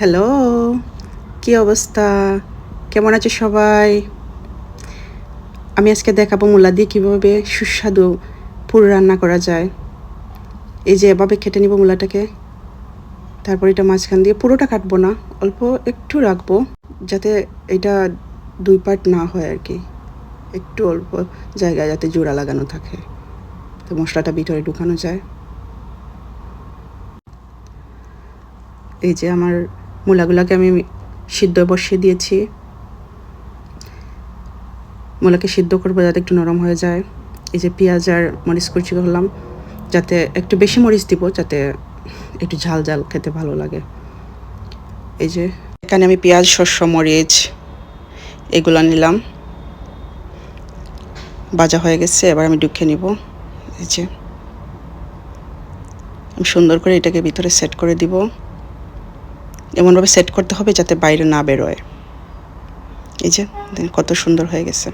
Hello, কি অবস্থা? কেমন আছে সবাই? আমি আজকে দেখাবো মূলা দিয়ে কীভাবে সুস্বাদু পুর রান্না করা যায়। এই যে এভাবে কেটে নিব মূলাটাকে, তারপর এটা মাঝখান দিয়ে পুরোটা কাটবো না, অল্প একটু রাখবো যাতে এটা 2 পার্ট না হয় আর কি। একটু অল্প জায়গায় যাতে জোড়া লাগানো থাকে, তো মশলাটা ভিতরে ঢুকানো যায়। এই যে আমার মূলাগুলোকে আমি সিদ্ধ বসিয়ে দিয়েছি। মূলাকে সিদ্ধ করবো যাতে একটু নরম হয়ে যায়। এই যে পেঁয়াজ আর মরিচ কুচি করলাম, যাতে একটু বেশি মরিচ দিব, যাতে একটু ঝাল ঝাল খেতে ভালো লাগে। এই যে এখানে আমি পেঁয়াজ, শস্য, মরিচ এগুলো নিলাম, ভাজা হয়ে গেছে। এবার আমি ঢুকিয়ে নিব। এই যে আমি সুন্দর করে এটাকে ভিতরে সেট করে দিব। এমনভাবে সেট করতে হবে যাতে বাইরে না বেরোয়। এই যে কত সুন্দর হয়ে গেছে।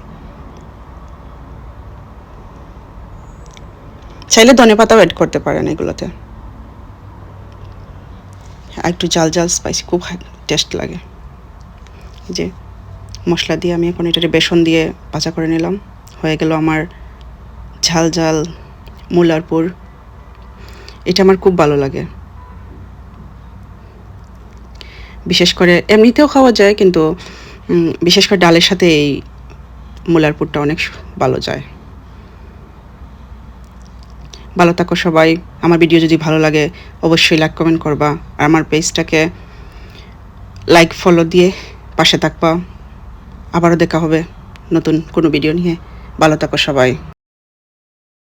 চাইলে ধনেপাতাও অ্যাড করতে পারেন এগুলোতে, আর একটু জাল জাল স্পাইসি খুব টেস্ট লাগে। যে মশলা দিয়ে আমি এখন এটাকে বেসন দিয়ে ভাজা করে নিলাম। হয়ে গেল আমার ঝাল ঝাল মূলার পুর। এটা আমার খুব ভালো লাগে, বিশেষ করে এমনিতেও খাওয়া যায়, কিন্তু বিশেষ করে ডালের সাথে এই মূলার পুরটা অনেক ভালো যায়। ভালো থাকো সবাই। আমার ভিডিও যদি ভালো লাগে অবশ্যই লাইক কমেন্ট করবা, আর আমার পেজটাকে লাইক ফলো দিয়ে পাশে থাকবা। আবারও দেখা হবে নতুন কোনো ভিডিও নিয়ে। ভালো থাকো সবাই।